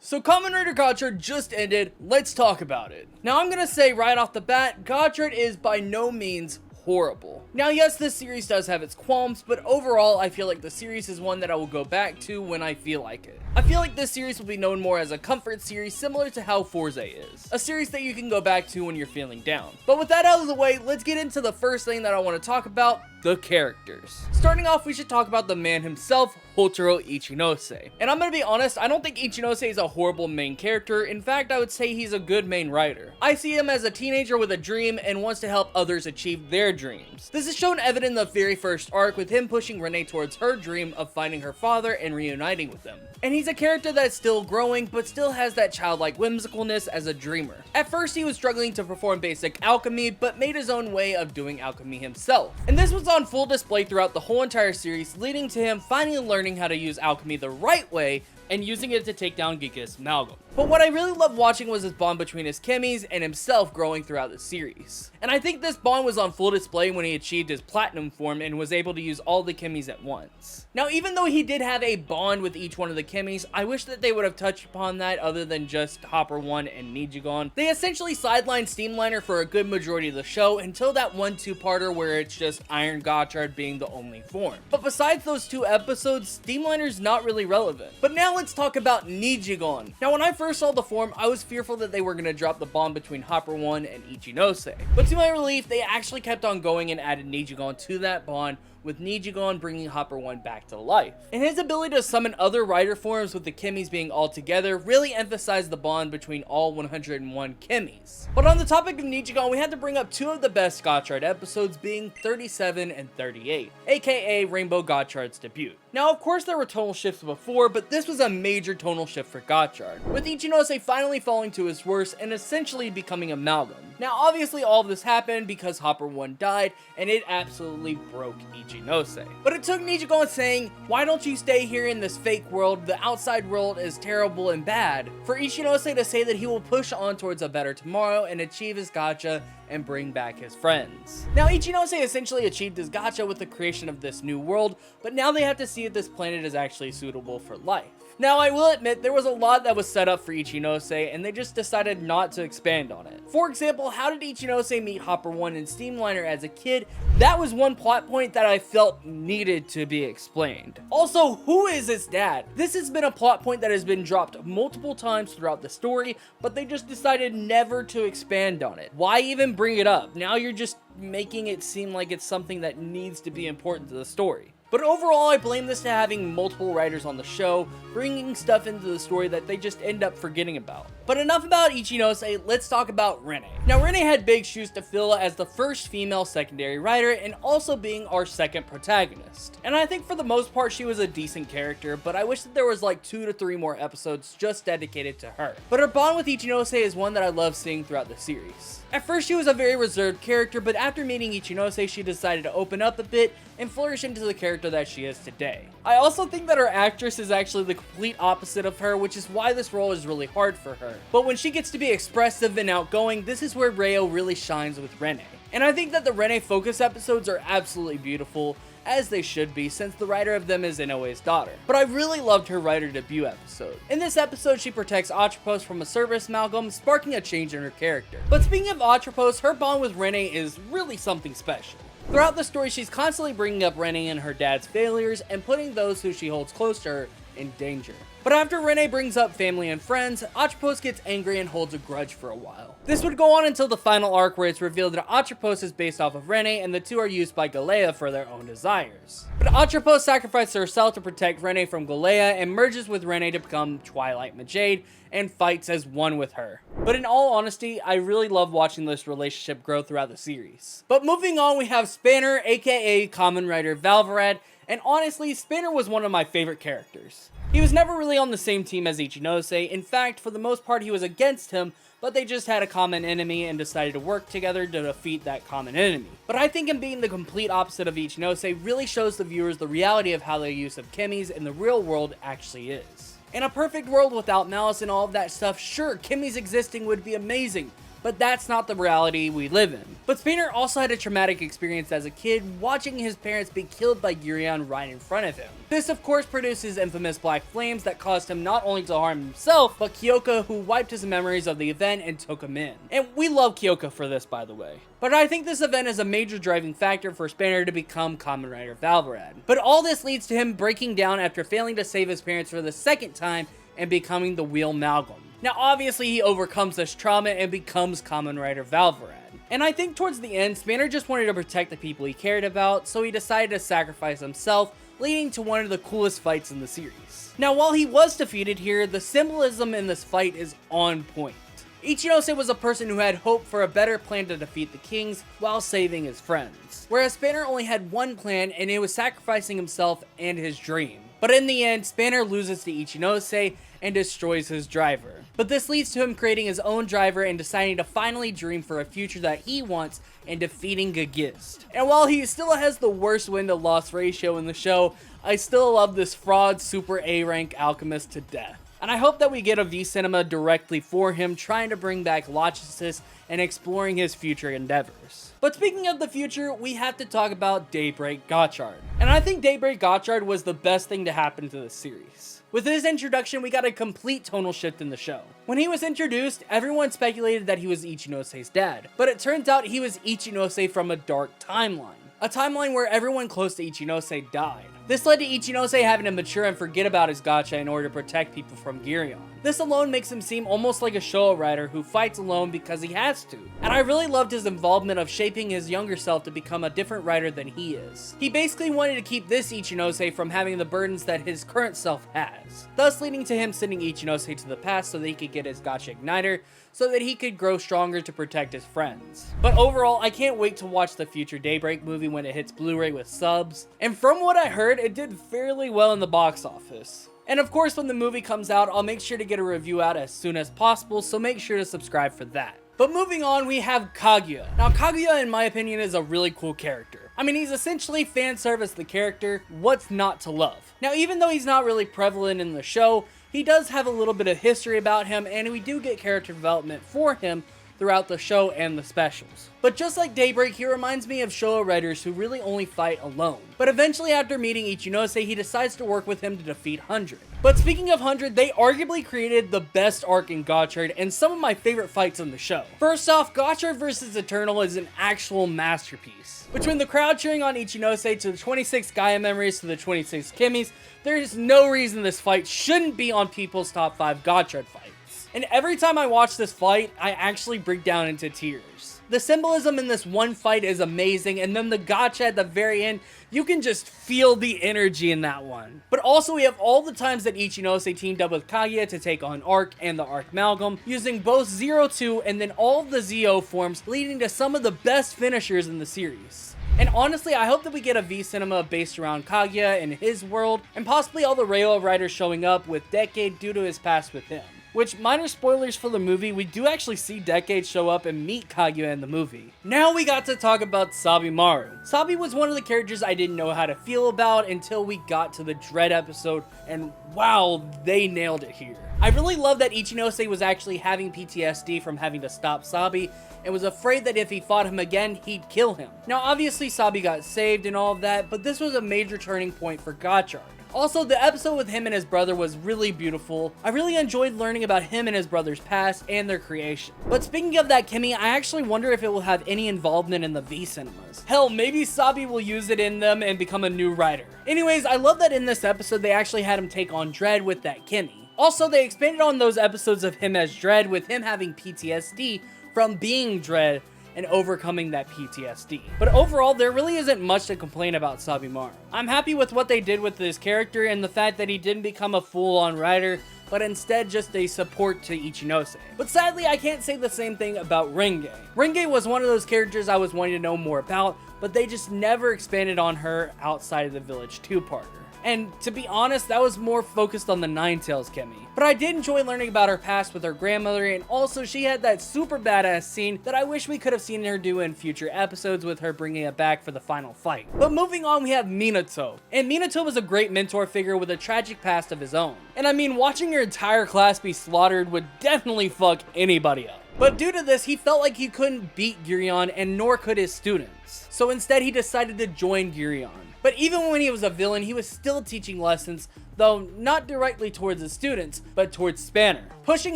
So Kamen Rider Gotchard just ended, let's talk about it. Now I'm gonna say right off the bat, Gotchard is by no means horrible. Now yes, this series does have its qualms, but overall I feel like the series is one that I will go back to when I feel like it. I feel like this series will be known more as a comfort series similar to how Forza is. A series that you can go back to when you're feeling down. But with that out of the way, let's get into the first thing that I want to talk about, the characters. Starting off, we should talk about the man himself, Houtaro Ichinose. And I'm gonna be honest, I don't think Ichinose is a horrible main character. In fact, I would say he's a good main writer. I see him as a teenager with a dream and wants to help others achieve their dreams. This is shown evident in the very first arc with him pushing Renee towards her dream of finding her father and reuniting with him. And he's a character that's still growing, but still has that childlike whimsicalness as a dreamer. At first, he was struggling to perform basic alchemy, but made his own way of doing alchemy himself. And this was on full display throughout the whole entire series, leading to him finally learning how to use alchemy the right way and using it to take down Geats Amalgam. But what I really loved watching was his bond between his chemies and himself growing throughout the series. And I think this bond was on full display when he achieved his platinum form and was able to use all the chemies at once. Now even though he did have a bond with each one of the chemies, I wish that they would have touched upon that other than just Hopper 1 and Nijigon. They essentially sidelined Steamliner for a good majority of the show until that 1-2-parter where it's just Iron Gotchard being the only form. But besides those 2 episodes, Steamliner's not really relevant. But now let's talk about Nijigon. Now when I first saw the form, I was fearful that they were going to drop the bond between Hopper 1 and Ichinose. But to my relief, they actually kept on going and added Nijigon to that bond, with Nijigon bringing Hopper 1 back to life. And his ability to summon other rider forms with the chemies being all together really emphasized the bond between all 101 chemies. But on the topic of Nijigon, we had to bring up 2 of the best Gotchard episodes, being 37 and 38, aka Rainbow Gotchard's debut. Now of course there were tonal shifts before, but this was a major tonal shift for Gotchard, with Ichinose finally falling to his worst and essentially becoming Amalgam. Now obviously all of this happened because Hopper 1 died, and it absolutely broke Ichinose. But it took Nijigon saying, "Why don't you stay here in this fake world? The outside world is terrible and bad," for Ichinose to say that he will push on towards a better tomorrow and achieve his gacha and bring back his friends. Now Ichinose essentially achieved his gacha with the creation of this new world, but now they have to see if this planet is actually suitable for life. Now I will admit there was a lot that was set up for Ichinose and they just decided not to expand on it. For example, how did Ichinose meet Hopper 1 and Steamliner as a kid? That was one plot point that I felt needed to be explained. Also, who is his dad? This has been a plot point that has been dropped multiple times throughout the story, but they just decided never to expand on it. Why even bring it up? Now you're just making it seem like it's something that needs to be important to the story. But overall, I blame this to having multiple writers on the show, bringing stuff into the story that they just end up forgetting about. But enough about Ichinose, let's talk about Renee. Now Renee had big shoes to fill as the first female secondary writer and also being our second protagonist. And I think for the most part she was a decent character, but I wish that there was like 2 to 3 more episodes just dedicated to her. But her bond with Ichinose is one that I love seeing throughout the series. At first she was a very reserved character, but after meeting Ichinose she decided to open up a bit and flourish into the character that she is today. I also think that her actress is actually the complete opposite of her, which is why this role is really hard for her. But when she gets to be expressive and outgoing, this is where Reiwa really shines with Renee. And I think that the Renee focus episodes are absolutely beautiful, as they should be, since the writer of them is Inoue's daughter. But I really loved her writer debut episode. In this episode, she protects Atropos from a service amalgam, sparking a change in her character. But speaking of Atropos, her bond with Renee is really something special. Throughout the story, she's constantly bringing up Renee and her dad's failures and putting those who she holds close to her in danger. But after Renee brings up family and friends, Atropos gets angry and holds a grudge for a while. This would go on until the final arc where it's revealed that Atropos is based off of Renee and the two are used by Galea for their own desires. But Atropos sacrifices herself to protect Renee from Galea and merges with Renee to become Twilight Majade and fights as one with her. But in all honesty, I really love watching this relationship grow throughout the series. But moving on, we have Spanner, aka Kamen Rider Valvarad, and honestly, Spanner was one of my favorite characters. He was never really on the same team as Ichinose. In fact, for the most part, he was against him, but they just had a common enemy and decided to work together to defeat that common enemy. But I think him being the complete opposite of Ichinose really shows the viewers the reality of how their use of chemies in the real world actually is. In a perfect world without malice and all of that stuff, sure, chemies existing would be amazing, but that's not the reality we live in. But Spanner also had a traumatic experience as a kid, watching his parents be killed by Gireon right in front of him. This of course produced his infamous black flames that caused him not only to harm himself, but Kyoka, who wiped his memories of the event and took him in. And we love Kyoka for this, by the way. But I think this event is a major driving factor for Spanner to become Kamen Rider Valvarad. But all this leads to him breaking down after failing to save his parents for the second time and becoming the Wheel Malgam. Now obviously he overcomes this trauma and becomes Kamen Rider Valvarad. And I think towards the end, Spanner just wanted to protect the people he cared about, so he decided to sacrifice himself, leading to one of the coolest fights in the series. Now while he was defeated here, the symbolism in this fight is on point. Ichinose was a person who had hope for a better plan to defeat the kings while saving his friends, whereas Spanner only had one plan, and it was sacrificing himself and his dream. But in the end, Spanner loses to Ichinose and destroys his driver. But this leads to him creating his own driver and deciding to finally dream for a future that he wants and defeating Gagist. And while he still has the worst win to loss ratio in the show, I still love this fraud super A rank alchemist to death. And I hope that we get a V-Cinema directly for him, trying to bring back Logicis and exploring his future endeavors. But speaking of the future, we have to talk about Daybreak Gotchard. And I think Daybreak Gotchard was the best thing to happen to this series. With his introduction, we got a complete tonal shift in the show. When he was introduced, everyone speculated that he was Ichinose's dad, but it turns out he was Ichinose from a dark timeline. A timeline where everyone close to Ichinose died. This led to Ichinose having to mature and forget about his gacha in order to protect people from Gireon. This alone makes him seem almost like a Showa rider who fights alone because he has to. And I really loved his involvement of shaping his younger self to become a different rider than he is. He basically wanted to keep this Ichinose from having the burdens that his current self has, thus leading to him sending Ichinose to the past so that he could get his gacha igniter, so that he could grow stronger to protect his friends. But overall, I can't wait to watch the future Daybreak movie when it hits Blu-ray with subs, and from what I heard, it did fairly well in the box office. And of course, when the movie comes out, I'll make sure to get a review out as soon as possible, so make sure to subscribe for that. But moving on, we have Kaguya. Now Kaguya, in my opinion, is a really cool character. I mean, he's essentially fan service the character, what's not to love? Now even though he's not really prevalent in the show, he does have a little bit of history about him, and we do get character development for him throughout the show and the specials. But just like Daybreak, he reminds me of Showa writers who really only fight alone. But eventually, after meeting Ichinose, he decides to work with him to defeat 100. But speaking of 100, they arguably created the best arc in Gotchard and some of my favorite fights in the show. First off, Gotchard vs Eternal is an actual masterpiece. Between the crowd cheering on Ichinose to the 26 Gaia memories to the 26 chemies, there is no reason this fight shouldn't be on people's top 5 Gotchard fights. And every time I watch this fight, I actually break down into tears. The symbolism in this one fight is amazing, and then the gacha at the very end, you can just feel the energy in that one. But also we have all the times that Ichinose teamed up with Kaguya to take on Arc and the Arc Malgam, using both 0-2 and then all of the ZO forms, leading to some of the best finishers in the series. And honestly, I hope that we get a V-Cinema based around Kaguya and his world, and possibly all the Reiwa riders showing up with Decade due to his past with him. Which, minor spoilers for the movie, we do actually see Decade show up and meet Kaguya in the movie. Now we got to talk about Sabii Maru. Sabii was one of the characters I didn't know how to feel about until we got to the Dread episode, and wow, they nailed it here. I really love that Ichinose was actually having PTSD from having to stop Sabii, and was afraid that if he fought him again, he'd kill him. Now obviously Sabii got saved and all of that, but this was a major turning point for Gotchard. Also, the episode with him and his brother was really beautiful. I really enjoyed learning about him and his brother's past and their creation. But speaking of that Chemy, I actually wonder if it will have any involvement in the V-Cinemas. Hell, maybe Sabii will use it in them and become a new rider. Anyways, I love that in this episode they actually had him take on Dread with that Chemy. Also, they expanded on those episodes of him as Dread with him having PTSD from being Dread and overcoming that PTSD. But overall, there really isn't much to complain about Sabii Maru. I'm happy with what they did with this character and the fact that he didn't become a full-on rider, but instead just a support to Ichinose. But sadly, I can't say the same thing about Renee. Renee was one of those characters I was wanting to know more about, but they just never expanded on her outside of the Village 2-parter. And to be honest, that was more focused on the Ninetales Chemy. But I did enjoy learning about her past with her grandmother, and also she had that super badass scene that I wish we could have seen her do in future episodes with her bringing it back for the final fight. But moving on, we have Minato. And Minato was a great mentor figure with a tragic past of his own. And I mean, watching your entire class be slaughtered would definitely fuck anybody up. But due to this, he felt like he couldn't beat Giurion, and nor could his students. So instead, he decided to join Giurion. But even when he was a villain, he was still teaching lessons, though not directly towards his students, but towards Spanner, pushing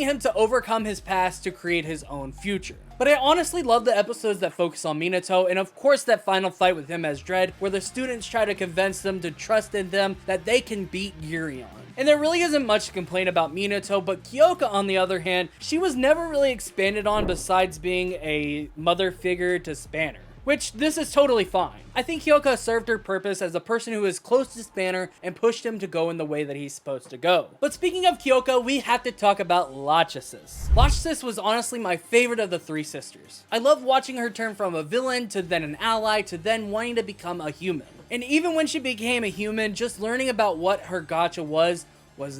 him to overcome his past to create his own future. But I honestly love the episodes that focus on Minato, and of course that final fight with him as Dredd, where the students try to convince them to trust in them that they can beat Giurion. And there really isn't much to complain about Minato, but Kyoka, on the other hand, she was never really expanded on besides being a mother figure to Spanner. Which, this is totally fine. I think Kyoka served her purpose as a person who is close to Spanner and pushed him to go in the way that he's supposed to go. But speaking of Kyoka, we have to talk about Lachesis. Lachesis was honestly my favorite of the three sisters. I love watching her turn from a villain to then an ally to then wanting to become a human. And even when she became a human, just learning about what her gacha was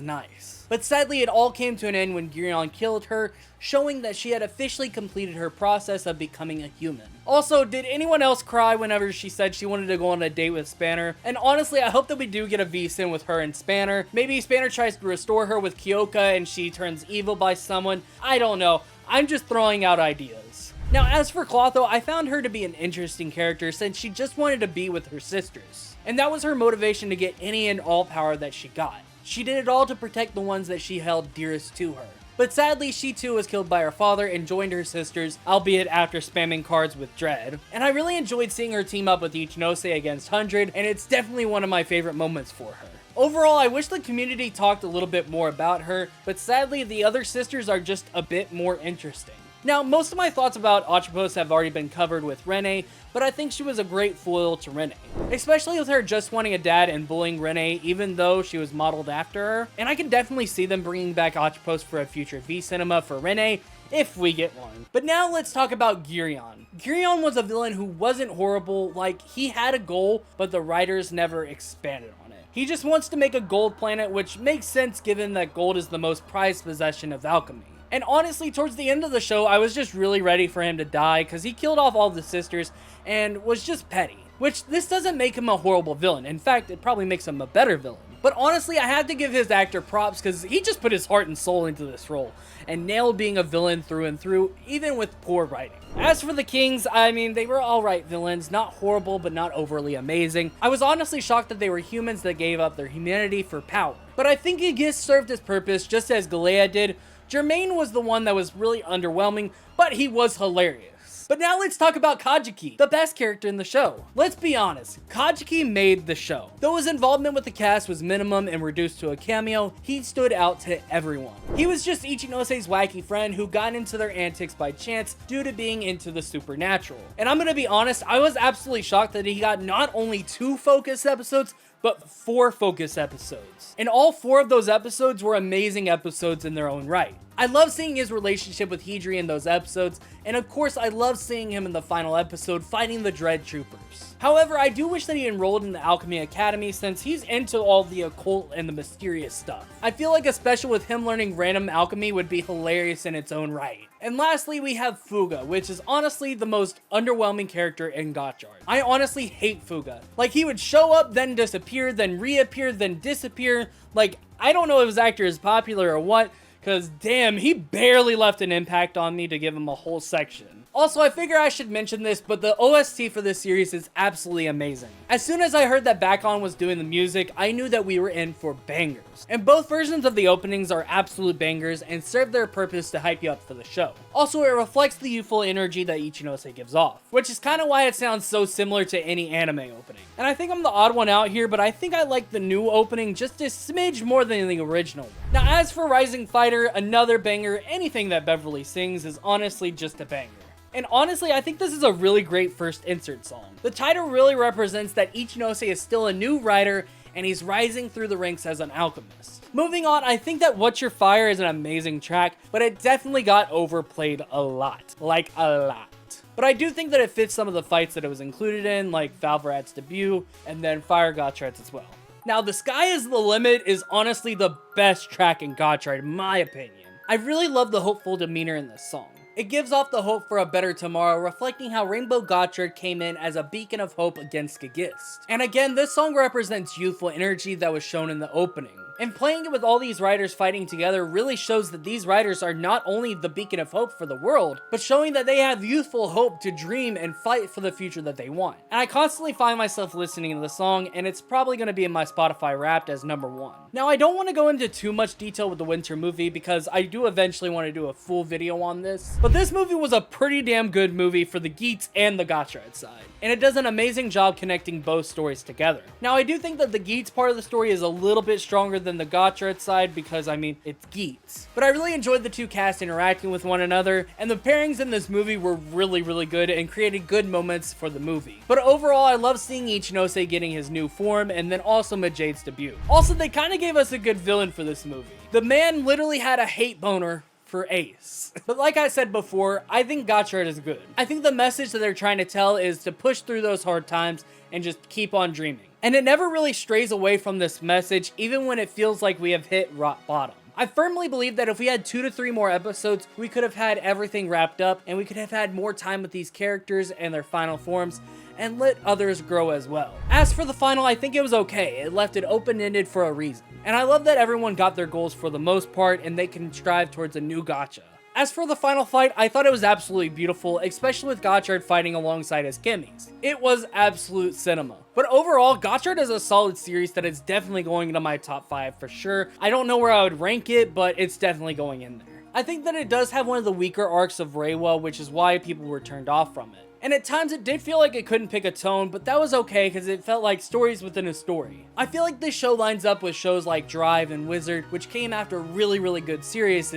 nice. But sadly, it all came to an end when Giurion killed her, showing that she had officially completed her process of becoming a human. Also, did anyone else cry whenever she said she wanted to go on a date with Spanner? And honestly, I hope that we do get a V-Sin with her and Spanner. Maybe Spanner tries to restore her with Kyoka and she turns evil by someone. I don't know. I'm just throwing out ideas. Now, as for Clotho, I found her to be an interesting character since she just wanted to be with her sisters. And that was her motivation to get any and all power that she got. She did it all to protect the ones that she held dearest to her. But sadly, she too was killed by her father and joined her sisters, albeit after spamming cards with Dredd. And I really enjoyed seeing her team up with Ichinose against 100, and it's definitely one of my favorite moments for her. Overall, I wish the community talked a little bit more about her, but sadly, the other sisters are just a bit more interesting. Now, most of my thoughts about Ochipos have already been covered with Renee, but I think she was a great foil to Renee. Especially with her just wanting a dad and bullying Renee even though she was modeled after her. And I can definitely see them bringing back Ochipos for a future V-Cinema for Renee, if we get one. But now let's talk about Giurion. Giurion was a villain who wasn't horrible, like he had a goal, but the writers never expanded on it. He just wants to make a gold planet, which makes sense given that gold is the most prized possession of alchemy. And honestly, towards the end of the show, I was just really ready for him to die because he killed off all the sisters and was just petty. Which, this doesn't make him a horrible villain. In fact, it probably makes him a better villain. But honestly, I had to give his actor props because he just put his heart and soul into this role and nailed being a villain through and through, even with poor writing. As for the Kings, I mean, they were alright villains, not horrible but not overly amazing. I was honestly shocked that they were humans that gave up their humanity for power. But I think Aegis served his purpose just as Galea did. Jermaine was the one that was really underwhelming, but he was hilarious. But now let's talk about Kajaki, the best character in the show. Let's be honest, Kajaki made the show. Though his involvement with the cast was minimum and reduced to a cameo, he stood out to everyone. He was just Ichinose's wacky friend who got into their antics by chance due to being into the supernatural. And I'm gonna be honest, I was absolutely shocked that he got not only 2 focus episodes, but 4 focus episodes. And all 4 of those episodes were amazing episodes in their own right. I love seeing his relationship with Hydri in those episodes, and of course I love seeing him in the final episode fighting the Dread Troopers. However, I do wish that he enrolled in the Alchemy Academy since he's into all the occult and the mysterious stuff. I feel like a special with him learning random alchemy would be hilarious in its own right. And lastly, we have Fuga, which is honestly the most underwhelming character in Gotchard. I honestly hate Fuga. Like, he would show up, then disappear, then reappear, then disappear. Like, I don't know if his actor is popular or what, because damn, he barely left an impact on me to give him a whole section. Also, I figure I should mention this, but the OST for this series is absolutely amazing. As soon as I heard that Backon was doing the music, I knew that we were in for bangers. And both versions of the openings are absolute bangers and serve their purpose to hype you up for the show. Also, it reflects the youthful energy that Ichinose gives off, which is kind of why it sounds so similar to any anime opening. And I think I'm the odd one out here, but I think I like the new opening just a smidge more than the original. Now, as for Rising Fighter, another banger, anything that Beverly sings is honestly just a banger. And honestly, I think this is a really great first insert song. The title really represents that Ichinose is still a new rider and he's rising through the ranks as an alchemist. Moving on, I think that What's Your Fire is an amazing track, but it definitely got overplayed a lot. Like, a lot. But I do think that it fits some of the fights that it was included in, like Valvarad's debut, and then Fire Gotchard's as well. Now, The Sky is the Limit is honestly the best track in Gotchard, in my opinion. I really love the hopeful demeanor in this song. It gives off the hope for a better tomorrow, reflecting how Rainbow Gotchard came in as a beacon of hope against Gagist. And again, this song represents youthful energy that was shown in the opening. And playing it with all these riders fighting together really shows that these riders are not only the beacon of hope for the world, but showing that they have youthful hope to dream and fight for the future that they want. And I constantly find myself listening to the song, and it's probably going to be in my Spotify Wrapped as number 1. Now, I don't want to go into too much detail with the winter movie because I do eventually want to do a full video on this, but this movie was a pretty damn good movie for the Geats and the Gotchard side, and it does an amazing job connecting both stories together. Now, I do think that the Geats part of the story is a little bit stronger than the Gotchard side because, I mean, it's Geats. But I really enjoyed the two casts interacting with one another, and the pairings in this movie were really good and created good moments for the movie. But overall, I love seeing Ichinose getting his new form, and then also Majade's debut. Also, they kind of gave us a good villain for this movie. The man literally had a hate boner for Ace. But like I said before, I think Gotchard is good. I think the message that they're trying to tell is to push through those hard times and just keep on dreaming. And it never really strays away from this message, even when it feels like we have hit rock bottom. I firmly believe that if we had 2 to 3 more episodes, we could have had everything wrapped up, and we could have had more time with these characters and their final forms, and let others grow as well. As for the final, I think it was okay. It left it open-ended for a reason. And I love that everyone got their goals for the most part, and they can strive towards a new gacha. As for the final fight, I thought it was absolutely beautiful, especially with Gotchard fighting alongside his chemies. It was absolute cinema. But overall, Gotchard is a solid series that is definitely going into my top 5 for sure. I don't know where I would rank it, but it's definitely going in there. I think that it does have one of the weaker arcs of Reiwa, which is why people were turned off from it. And at times it did feel like it couldn't pick a tone, but that was okay because it felt like stories within a story. I feel like this show lines up with shows like Drive and Wizard, which came after really good series,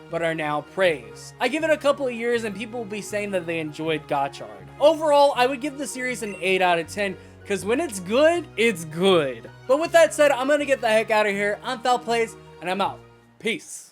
but are now praised. I give it a couple of years and people will be saying that they enjoyed Gotchard. Overall, I would give the series an 8 out of 10, because when it's good, it's good. But with that said, I'm gonna get the heck out of here. I'm Foul Plays, and I'm out. Peace.